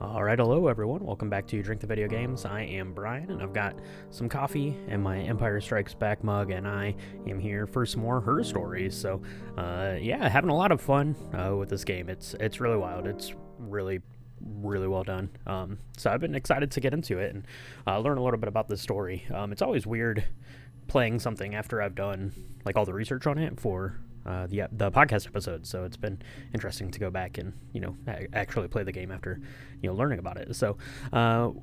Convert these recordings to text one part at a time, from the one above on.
Alright, hello everyone, welcome back to Drink the Video Games. I am Brian, and I've got some coffee and my Empire Strikes Back mug, and I am here for some more Her Stories. So, yeah, having a lot of fun with this game. It's really wild. It's really well done. So I've been excited to get into it and learn a little bit about this story. It's always weird playing something after I've done like all the research on it for the podcast episode, so it's been interesting to go back and actually play the game after learning about it. So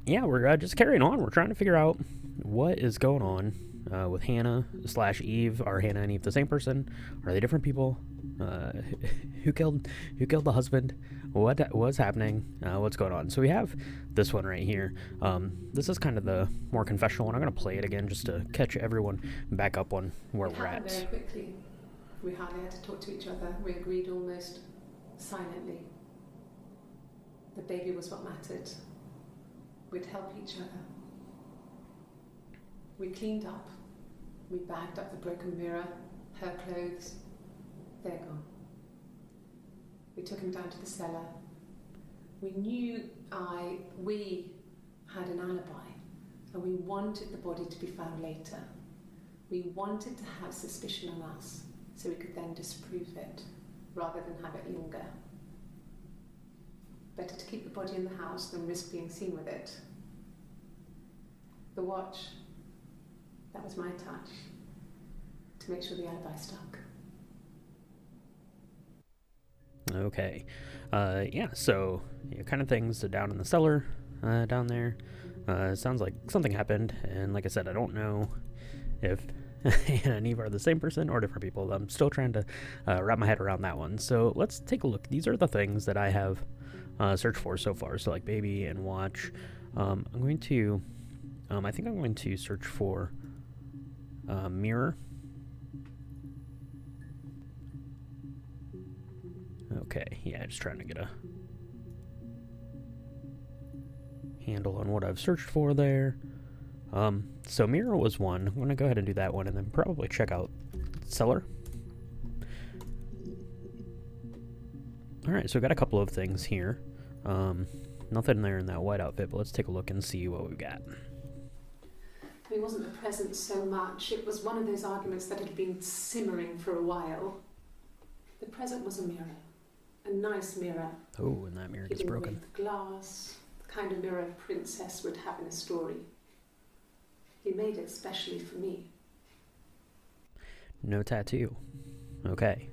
yeah, we're just carrying on. We're trying to figure out what is going on with Hannah slash Eve. Are Hannah and Eve the same person? Are they different people? Who killed the husband? What was happening? What's going on? So we have this one right here. This is kind of the more confessional one. I'm going to play it again just to catch everyone back up on where we're at. Very quickly. We hardly had to talk to each other. We agreed almost silently. The baby was what mattered. We'd help each other. We cleaned up. We bagged up the broken mirror, her clothes. They're gone. We took him down to the cellar. We knew we had an alibi, and we wanted the body to be found later. We wanted to have suspicion on us, so we could then disprove it, rather than have it linger. Better to keep the body in the house than risk being seen with it. The watch, that was my touch, to make sure the alibi stuck. Okay. Yeah, so kind of things down in the cellar down there. Sounds like something happened, and like I said, I don't know if Hannah and Eve are the same person or different people. I'm still trying to wrap my head around that one. So let's take a look. These are the things that I have searched for so far. So like baby and watch. I think I'm going to search for mirror. Okay, yeah, just trying to get a handle on what I've searched for there. So mirror was one. I'm going to go ahead and do that one and then probably check out cellar. Alright, so we got a couple of things here. Nothing there in that white outfit, but let's take a look and see what we've got. It wasn't the present so much. It was one of those arguments that had been simmering for a while. The present was a mirror. A nice mirror. Oh, and that mirror gets broken. With glass, the kind of mirror a princess would have in a story. He made it specially for me. No tattoo. Okay.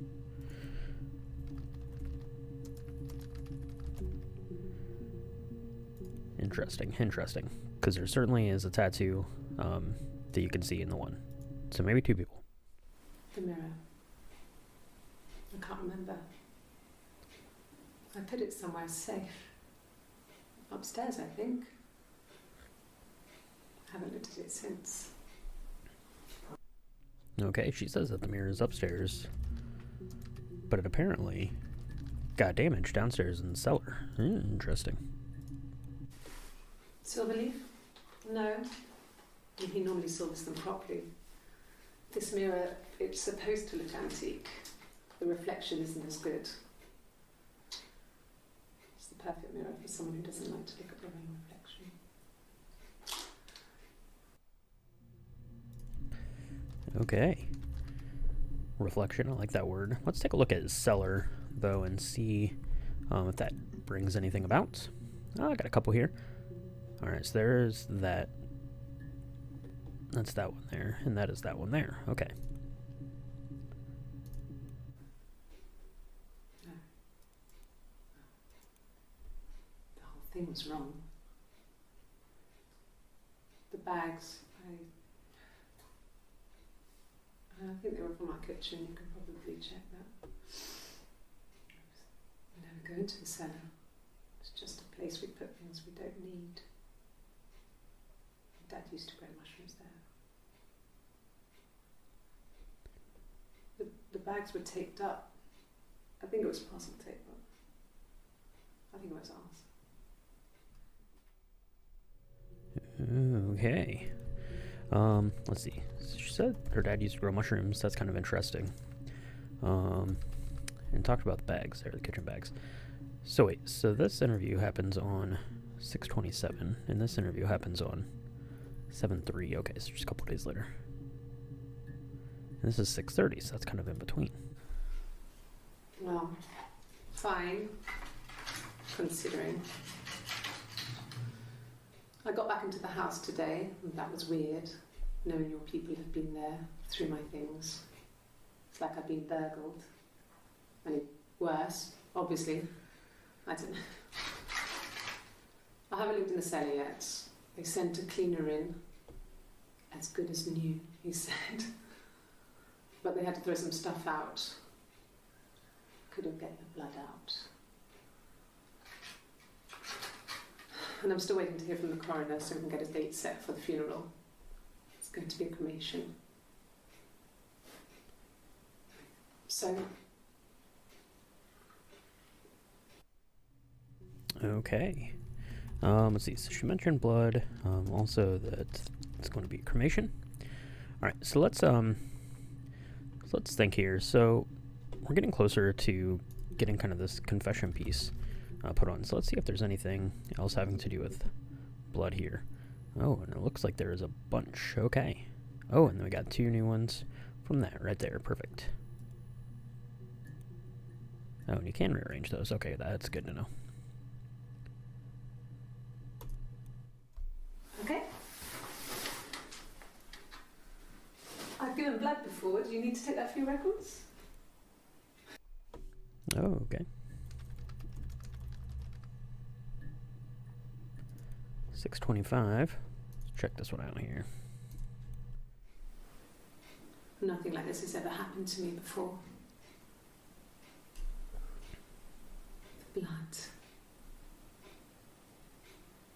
Interesting. Because there certainly is a tattoo that you can see in the one. So maybe two people. The mirror. I can't remember. I put it somewhere safe. Upstairs, I think. I haven't looked at it since. Okay, she says that the mirror is upstairs, but it apparently got damaged downstairs in the cellar. Interesting. Silverleaf? No. He normally silvers them properly. This mirror, it's supposed to look antique. The reflection isn't as good. It's the perfect mirror for someone who doesn't like to look at their own reflection. Okay. Reflection, I like that word. Let's take a look at cellar, though, and see if that brings anything about. Oh, I got a couple here. Alright, so there's that. That's that one there, and that is that one there. Okay. No. The whole thing was wrong. The bags, I think they were from our kitchen. You can probably check that. We never go into the cellar. It's just a place we put things we don't need. Dad used to grow mushrooms there. The bags were taped up. I think it was parcel tape, but I think it was ours. Okay. Let's see. She said her dad used to grow mushrooms. That's kind of interesting. And talked about the bags there, the kitchen bags. So wait, so this interview happens on 6/27, and this interview happens on 7/3. Okay, so just a couple days later. And this is 6:30, so that's kind of in between. Well, fine, considering. I got back into the house today, and that was weird, knowing your people have been there through my things. It's like I've been burgled. Only worse, obviously. I don't know. I haven't lived in the cellar yet. They sent a cleaner in. As good as new, he said. But they had to throw some stuff out. Couldn't get the blood out. And I'm still waiting to hear from the coroner so we can get a date set for the funeral. It's going to be a cremation. So... Okay. Let's see. So she mentioned blood. Also that it's going to be cremation. All right. So let's think here. So we're getting closer to getting kind of this confession piece put on. So let's see if there's anything else having to do with blood here. Oh, and it looks like there is a bunch. Okay. Oh, and then we got 2 new ones from that right there. Perfect. Oh, and you can rearrange those. Okay, that's good to know. Okay. I've given blood before. Do you need to take that for your records? Oh, okay. 6/25. Let's check this one out here. Nothing like this has ever happened to me before. The blood.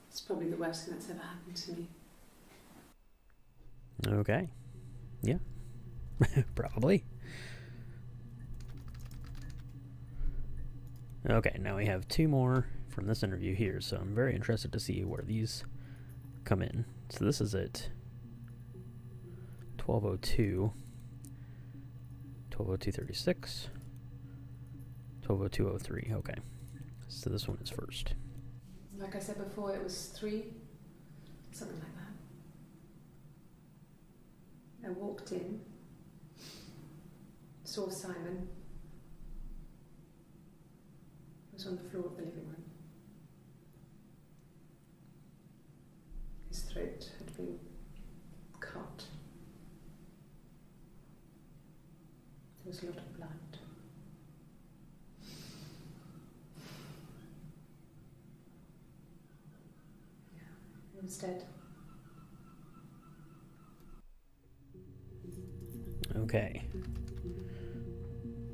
It's probably the worst thing that's ever happened to me. Okay. Yeah. Probably. Okay, now we have 2 more from this interview here, so I'm very interested to see where these come in. So this is at 12:02, 12:02:36, 12:02:03. Okay, so this one is first. Like I said before, it was 3, something like that. I walked in, saw Simon. He was on the floor of the living room. His throat had been cut. There was a lot of blood. Yeah, he was dead. Okay.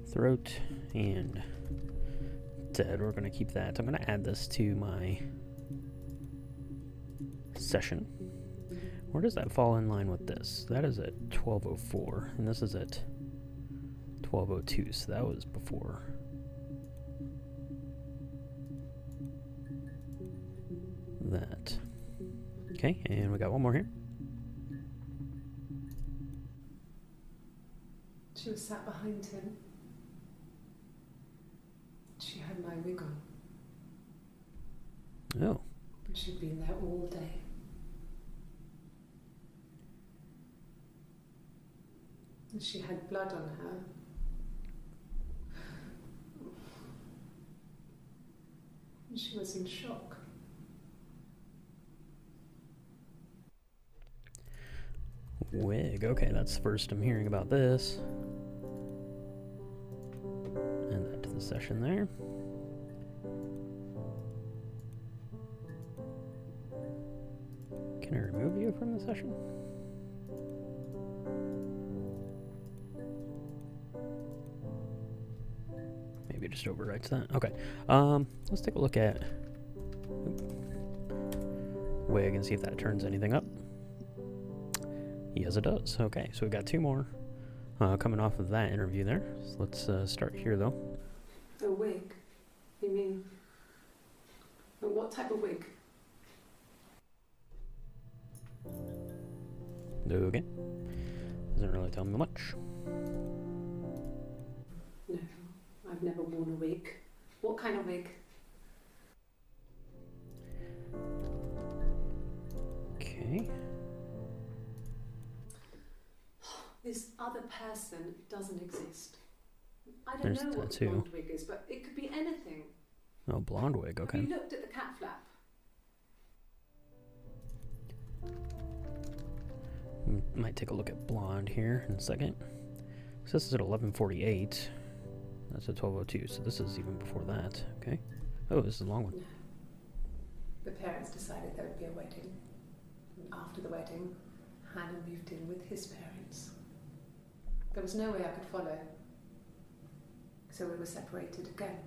Throat and dead. We're going to keep that. I'm going to add this to my session. Where does that fall in line with this? That is at 12:04, and this is at 12:02, so that was before. That. Okay, and we got one more here. She was sat behind him. She had my wig on. Oh. And she'd been there all day. And she had blood on her. And she was in shock. Wig. Okay, that's the first I'm hearing about this. And that to the session there. Can I remove you from the session? Maybe it just overwrites that. Okay. Let's take a look at wig and see if that turns anything up. Yes, it does. Okay, so we've got 2 more coming off of that interview there. So let's start here, though. A wig? You mean... But what type of wig? Okay. Doesn't really tell me much. No, I've never worn a wig. What kind of wig? other person doesn't exist. I don't There's know what the tattoo. blonde wig is, but it could be anything. Oh, blonde wig, okay. Have you looked at the cat flap? Might take a look at blonde here in a second. So this is at 11:48. That's at 12:02, so this is even before that, okay. Oh, this is a long one. No. The parents decided there would be a wedding. And after the wedding, Hannah moved in with his parents. There was no way I could follow. So we were separated again.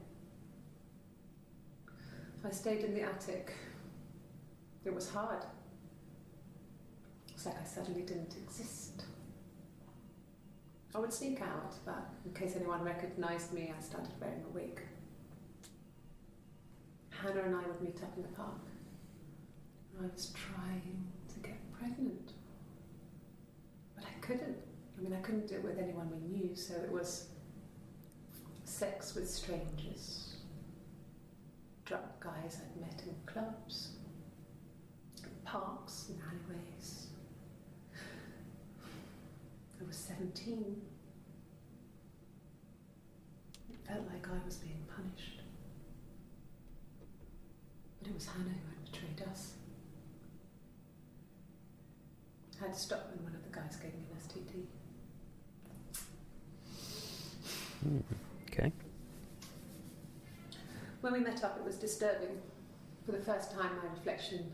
I stayed in the attic. It was hard. It's like I suddenly didn't exist. I would sneak out, but in case anyone recognised me, I started wearing a wig. Hannah and I would meet up in the park. I was trying to get pregnant. But I couldn't. I mean, I couldn't do it with anyone we knew, so it was sex with strangers. Drunk guys I'd met in clubs, parks and alleyways. I was 17. It felt like I was being punished. But it was Hannah who had betrayed us. I had to stop when one of the guys gave me an STD. Okay. When we met up, it was disturbing. For the first time, my reflection,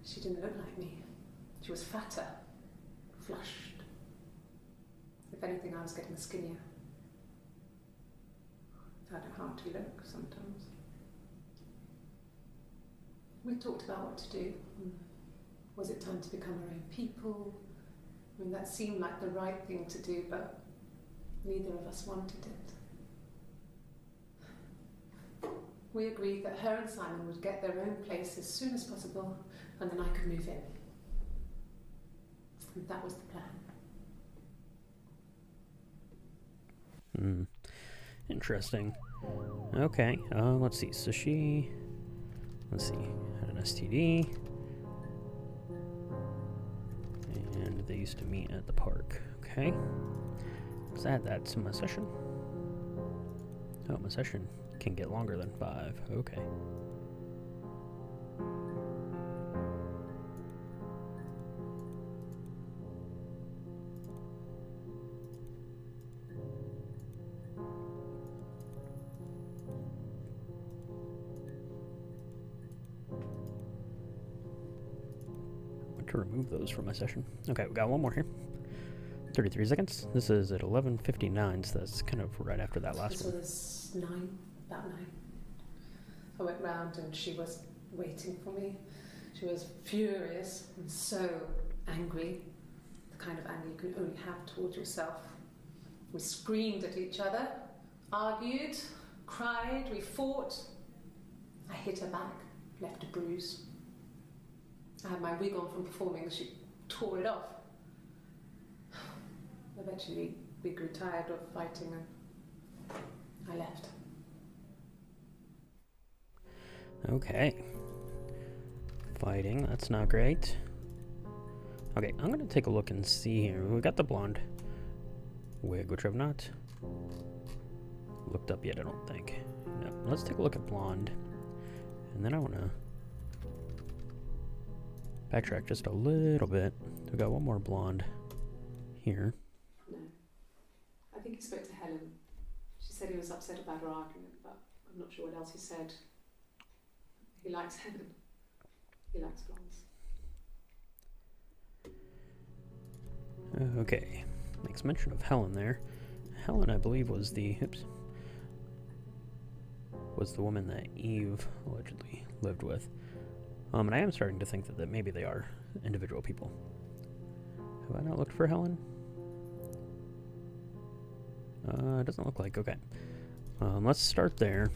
she didn't look like me. She was fatter, flushed. If anything, I was getting skinnier. I found it hard to look sometimes. We talked about what to do. Was it time to become our own people? I mean, that seemed like the right thing to do, but neither of us wanted it. We agreed that her and Simon would get their own place as soon as possible, and then I could move in. And that was the plan. Interesting. Okay, let's see. So she, let's see, had an STD. And they used to meet at the park. Okay. Let's add that to my session. Oh, my session can get longer than 5. Okay. To remove those from my session. Okay, we got one more here. 33 seconds. This is at 11:59, so that's kind of right after that last one. This was about 9. I went round and she was waiting for me. She was furious and so angry, the kind of anger you can only have towards yourself. We screamed at each other, argued, cried, we fought. I hit her back, left a bruise. I had my wig on from performing, she tore it off. Eventually, we grew tired of fighting and I left. Okay. Fighting, that's not great. Okay, I'm gonna take a look and see here. We got the blonde wig, which I've not looked up yet, I don't think. No, let's take a look at blonde. And then I wanna backtrack just a little bit. We got one more blonde here. No. I think he spoke to Helen. She said he was upset about her argument, but I'm not sure what else he said. He likes Helen. He likes blondes. Okay. Makes mention of Helen there. Helen, I believe, was the woman that Eve allegedly lived with. And I am starting to think that maybe they are individual people. Have I not looked for Helen? It doesn't look like. Okay. Let's start there.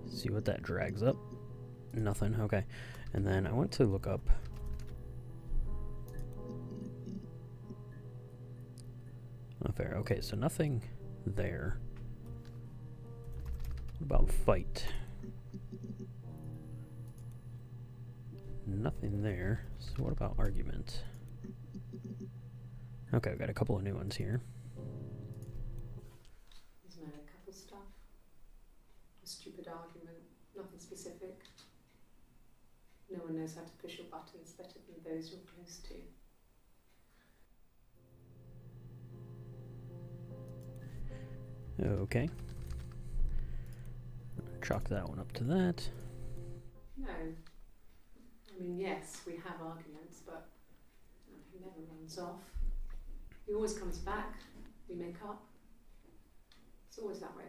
See what that drags up. Nothing. Okay. And then I want to look up. Not fair. Okay, so nothing there. What about fight? Nothing there. So what about argument? Okay, we've got a couple of new ones here. There's married couple stuff. A stupid argument, nothing specific. No one knows how to push your buttons better than those you're close to. Okay. Chalk that one up to that. No. I mean, yes, we have arguments, but he never runs off. He always comes back. We make up. It's always that way.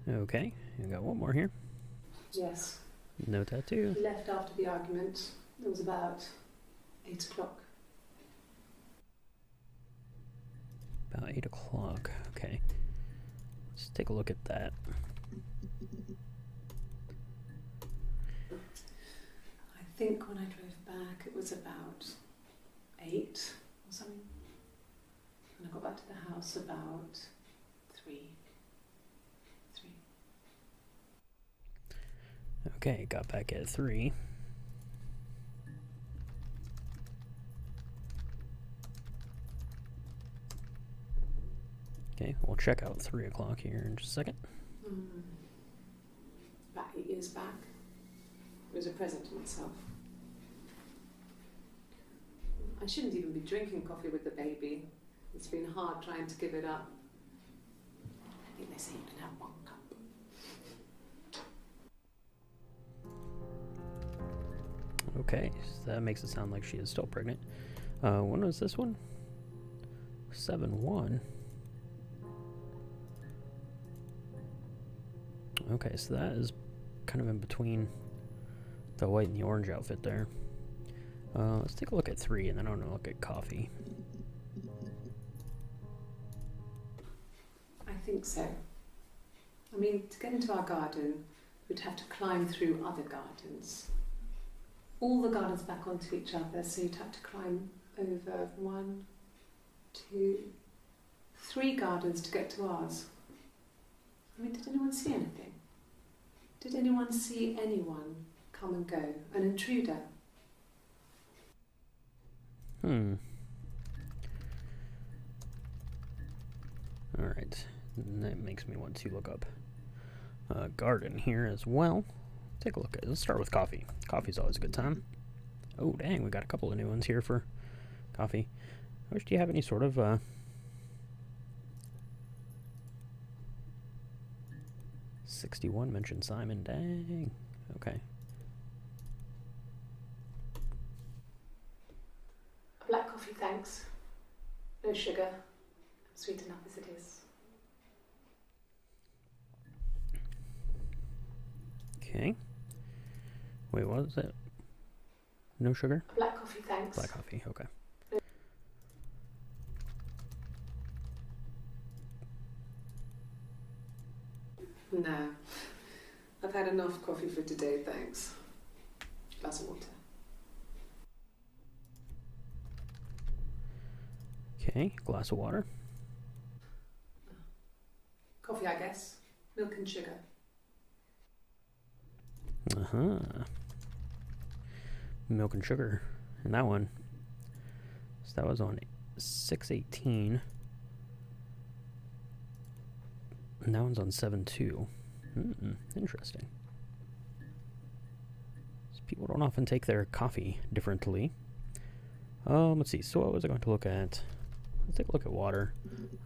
Okay, we got one more here. Yes. No tattoo. He left after the argument. It was about 8 o'clock. About 8 o'clock. Okay. Let's take a look at that. I think when I drove back it was about 8 or something. And I got back to the house about 3. Okay, got back at 3. Okay, we'll check out 3 o'clock here in just a second. About 8 years back. It was a present to myself. I shouldn't even be drinking coffee with the baby. It's been hard trying to give it up. I think they say you can have 1 cup. Okay, so that makes it sound like she is still pregnant. When was this one? 7-1. Okay, so that is kind of in between the white and the orange outfit there. Let's take a look at 3 and then I'm gonna look at coffee. I think so. I mean, to get into our garden, we'd have to climb through other gardens. All the gardens back onto each other, so you'd have to climb over 1, 2, 3 gardens to get to ours. I mean, did anyone see anything? Did anyone see anyone come and go? An intruder? Alright, that makes me want to look up garden here as well. Take a look at, let's start with coffee. Coffee's always a good time. Oh dang, we got a couple of new ones here for coffee. I wish, do you have any sort of 61 mentioned Simon, dang. Okay. A black coffee, thanks. No sugar. Sweet enough as it is. Okay. Wait, what was it? No sugar? A black coffee, thanks. Black coffee, okay. No. I've had enough coffee for today, thanks. Glass of water. Okay, glass of water. Coffee, I guess. Milk and sugar. Uh-huh. Milk and sugar. And that one. So that was on 6/18. And that one's on 7/2. Interesting. So people don't often take their coffee differently. Let's see. So what was I going to look at? Let's take a look at water.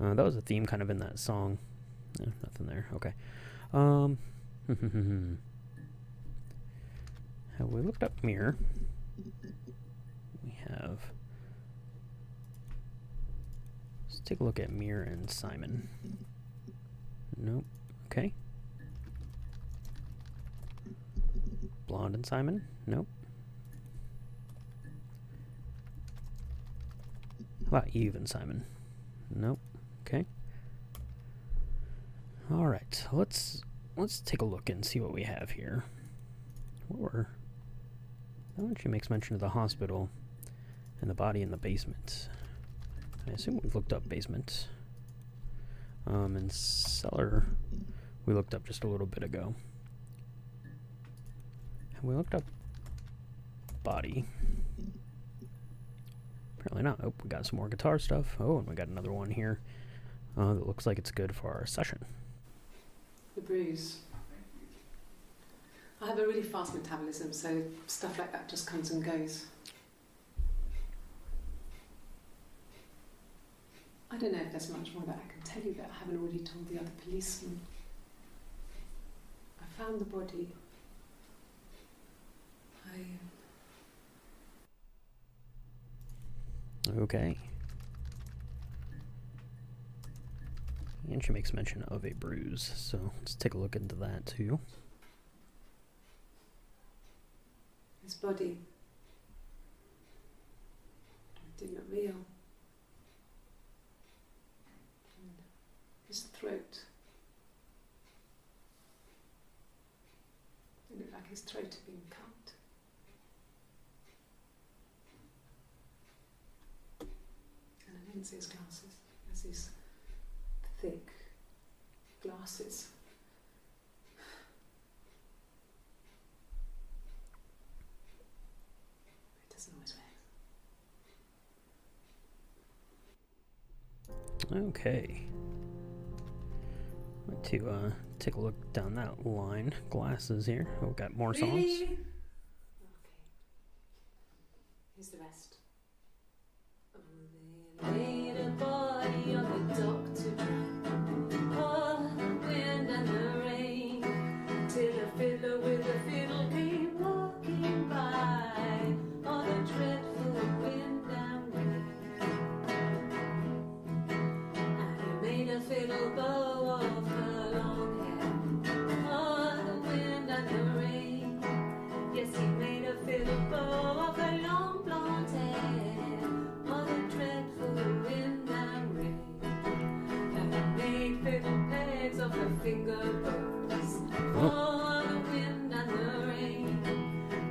That was a theme kind of in that song. Nothing there. Okay. Have we looked up mirror? We have. Let's take a look at Mir and Simon. Nope. Okay. Blonde and Simon? Nope. How about Eve and Simon? Nope. Okay. All right. Let's take a look and see what we have here. That one she makes mention of the hospital and the body in the basement. I assume we've looked up basement. And cellar we looked up just a little bit ago. And we looked up body. Apparently not. Oh, we got some more guitar stuff. Oh, and we got another one here that looks like it's good for our session. The bruise. I have a really fast metabolism, so stuff like that just comes and goes. I don't know if there's much more that I can tell you that I haven't already told the other policemen. I found the body. Okay. And she makes mention of a bruise, so let's take a look into that too. His body did not real. And his throat. It looked like his throat had been cut. And I didn't see his glasses. There's these thick glasses. It doesn't always wear. Okay. I'd like to take a look down that line. Glasses here. Oh, we've got more songs. Really? Okay. Here's the rest. They laid a body on the dock to dry. Oh, the wind and the rain, till a fiddler with a fiddle came walking by. Oh, the dreadful wind and rain. And he made a fiddle bow of her long hair. Oh, the wind and the rain. Yes, he made a fiddle bow of her long blonde hair. Oh, the dreadful wind and rain. And he made fiddle pegs of her finger bows. Oh, the wind and the rain.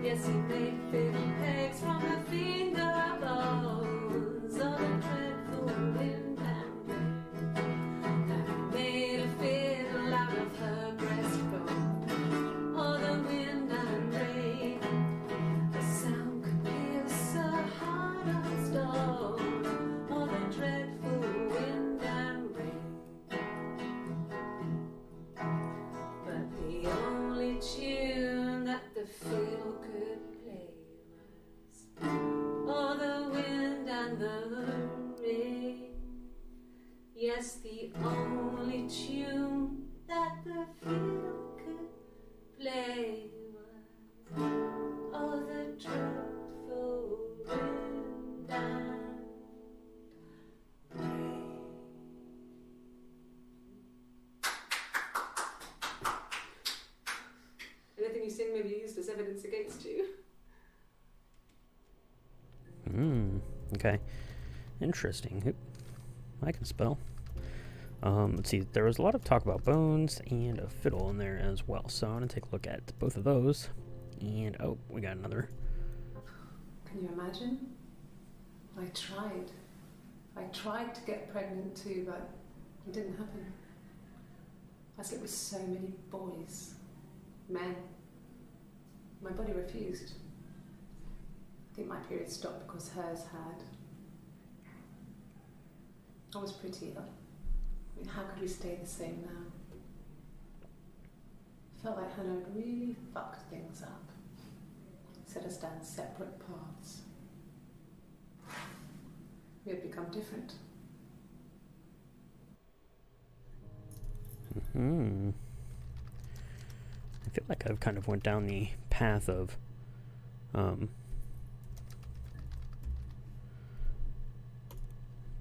Yes, he made fiddle pegs from her finger bows. Oh, the dreadful wind and rain. And he made a fiddle out of her breastbone. Oh, the wind and rain. The sound could pierce a heart of stone. Oh, the dreadful wind and rain. But the only tune that the fiddle could play was, oh, the wind and the rain. Yes, the only tune that the fiddle could play was, oh, the dreadful wind and rain. Anything you sing may be used as evidence against you. Okay. Interesting. Oop. I can spell. Let's see. There was a lot of talk about bones and a fiddle in there as well. So I'm going to take a look at both of those. And, oh, we got another. Can you imagine? I tried. I tried to get pregnant too, but it didn't happen. I slept with so many boys, men. My body refused. I think my period stopped because hers had. I was pretty ill. I mean, how could we stay the same now? Felt like Hannah had really fucked things up. Set us down separate paths. We had become different. I feel like I've kind of went down the path of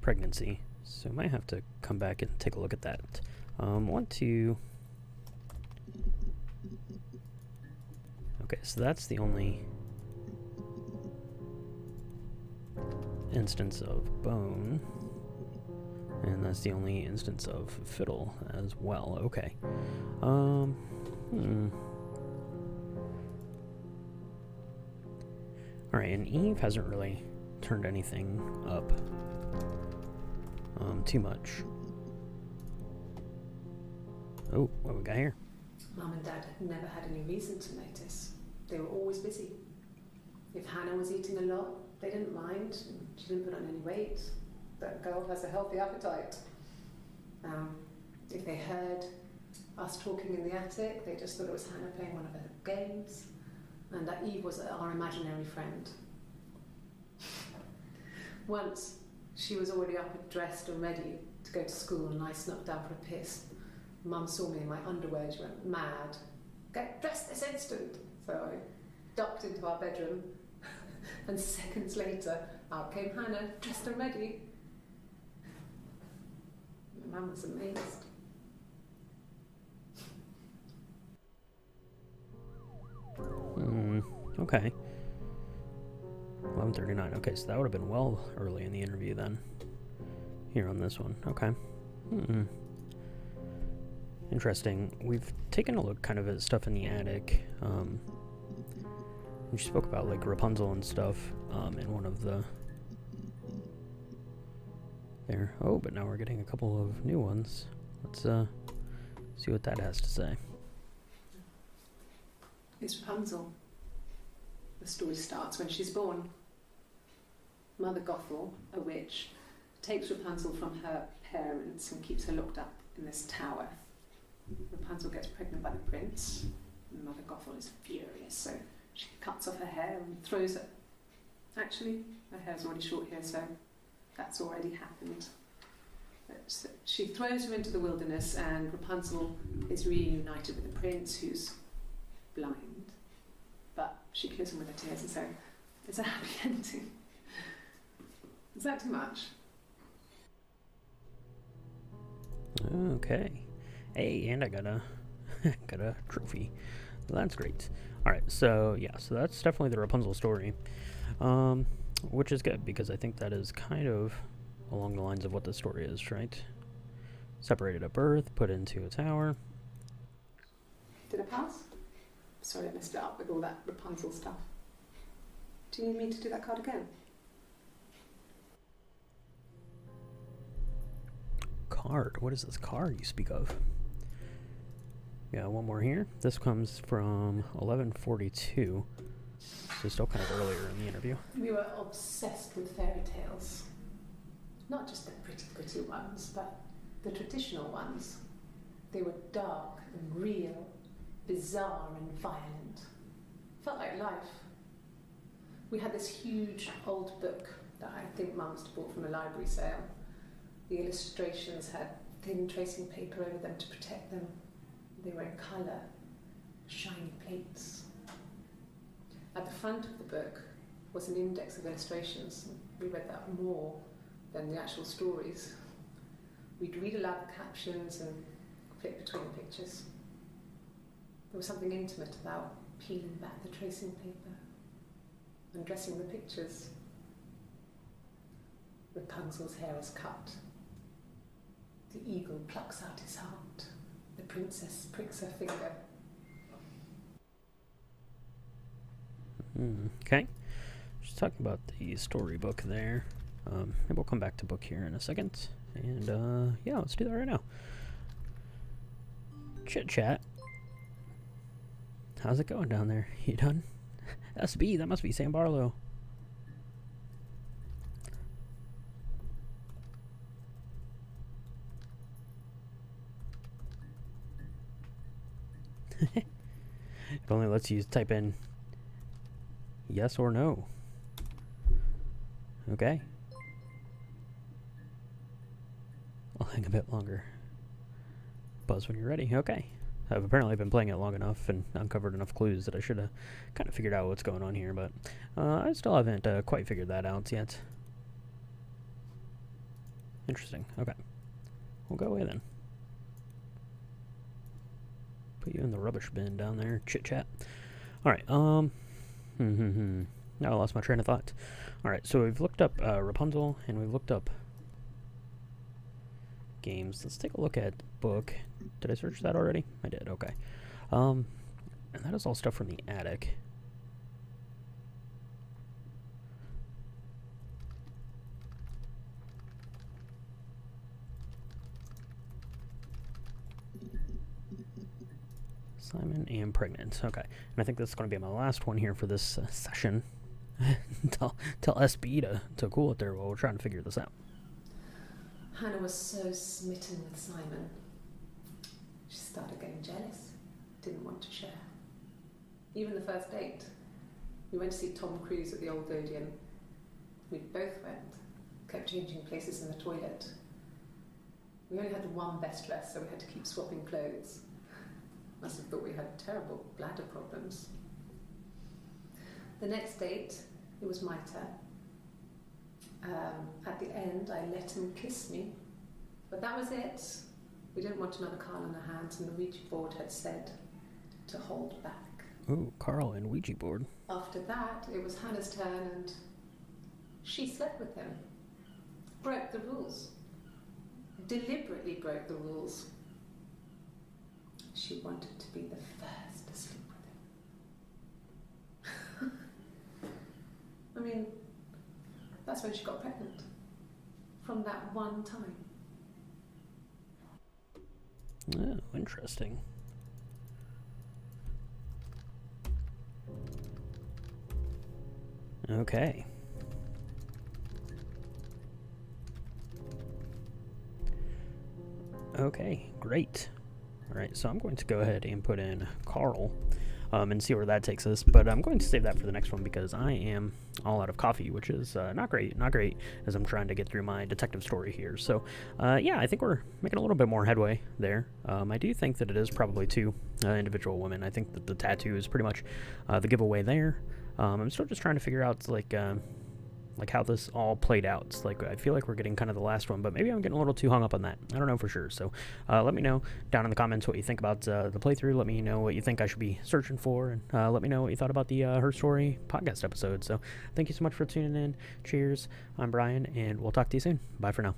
pregnancy, so I might have to come back and take a look at that. Want to... Okay, so that's the only instance of bone, and that's the only instance of fiddle as well. Okay. Alright, and Eve hasn't really turned anything up too much. Oh, what we got here? Mum and Dad had never had any reason to notice. They were always busy. If Hannah was eating a lot, they didn't mind. She didn't put on any weight. That girl has a healthy appetite. If they heard us talking in the attic, they just thought it was Hannah playing one of her games, and that Eve was our imaginary friend. Once, she was already up and dressed and ready to go to school, and I snuck down for a piss. Mum saw me in my underwear, she went mad. Get dressed this instant! So I ducked into our bedroom, and seconds later, out came Hannah, dressed and ready. My mum was amazed. Okay. 11:39. Okay, so that would have been well early in the interview then. Here on this one. Okay. Interesting. We've taken a look kind of at stuff in the attic. We spoke about like Rapunzel and stuff in one of the... There. Oh, but now we're getting a couple of new ones. Let's see what that has to say. It's Rapunzel. The story starts when she's born. Mother Gothel, a witch, takes Rapunzel from her parents and keeps her locked up in this tower. Rapunzel gets pregnant by the prince, and Mother Gothel is furious, so she cuts off her hair and throws it. Actually, her hair's already short here, so that's already happened. But she throws her into the wilderness, and Rapunzel is reunited with the prince, who's blind, but she kills him with her tears, and so it's a happy ending. Is that too much? Okay. Hey, and I got a got a trophy. That's great. All right, so yeah, so that's definitely the Rapunzel story, which is good because I think that is kind of along the lines of what the story is, right? Separated at birth, put into a tower. Did I pass? Sorry, I messed it up with all that Rapunzel stuff. Do you need me to do that card again? Card? What is this card you speak of? Yeah, one more here. This comes from 1142, so still kind of earlier in the interview. We were obsessed with fairy tales. Not just the pretty, pretty ones, but the traditional ones. They were dark and real, bizarre and violent. Felt like life. We had this huge old book that I think Mum must have bought from a library sale. The illustrations had thin tracing paper over them to protect them. They were in colour, shiny plates. At the front of the book was an index of illustrations. We read that more than the actual stories. We'd read aloud the captions and flip between the pictures. There was something intimate about peeling back the tracing paper, undressing the pictures. Rapunzel's hair is cut. The eagle plucks out his heart. The princess pricks her finger. Okay. Just talking about the storybook there. Maybe we'll come back to book here in a second. And yeah, let's do that right now. Chit chat. How's it going down there? You done? SB, that must be Sam Barlow. It only lets you type in yes or no. Okay. I'll hang a bit longer. Buzz when you're ready. Okay. I've apparently been playing it long enough and uncovered enough clues that I should have kind of figured out what's going on here, but I still haven't quite figured that out yet. Interesting. Okay. We'll go away then. Put you in the rubbish bin down there. Chit chat. Alright, now I lost my train of thought. Alright, so we've looked up Rapunzel and we've looked up games. Let's take a look at book. Did I search that already? I did, okay. And that is all stuff from the attic. Simon and pregnant. Okay. And I think this is going to be my last one here for this session. tell SB to cool it there while we're trying to figure this out. Hannah was so smitten with Simon. She started getting jealous, didn't want to share. Even the first date, we went to see Tom Cruise at the Old Odeon. We both went, kept changing places in the toilet. We only had the one best dress, so we had to keep swapping clothes. Must have thought we had terrible bladder problems. The next date, it was my turn. At the end, I let him kiss me, but that was it. We didn't want another Carl on our hands, and the Ouija board had said to hold back. Ooh, Carl and Ouija board. After that, it was Hannah's turn, and she slept with him. Broke the rules. Deliberately broke the rules. She wanted to be the first to sleep with him. I mean, that's when she got pregnant. From that one time. Oh, interesting. Okay. Okay, great. All right, so I'm going to go ahead and put in Carl and see where that takes us. But I'm going to save that for the next one because I am all out of coffee, which is not great as I'm trying to get through my detective story here. So, yeah, I think we're making a little bit more headway there. I do think that it is probably two individual women. I think that the tattoo is pretty much the giveaway there. I'm still just trying to figure out, like how this all played out. It's like I feel like we're getting kind of the last one, but maybe I'm getting a little too hung up on that. I don't know for sure. So let me know down in the comments what you think about the playthrough. Let me know what you think I should be searching for, and let me know what you thought about the Her Story podcast episode. So thank you so much for tuning in. Cheers. I'm Brian, and we'll talk to you soon. Bye for now.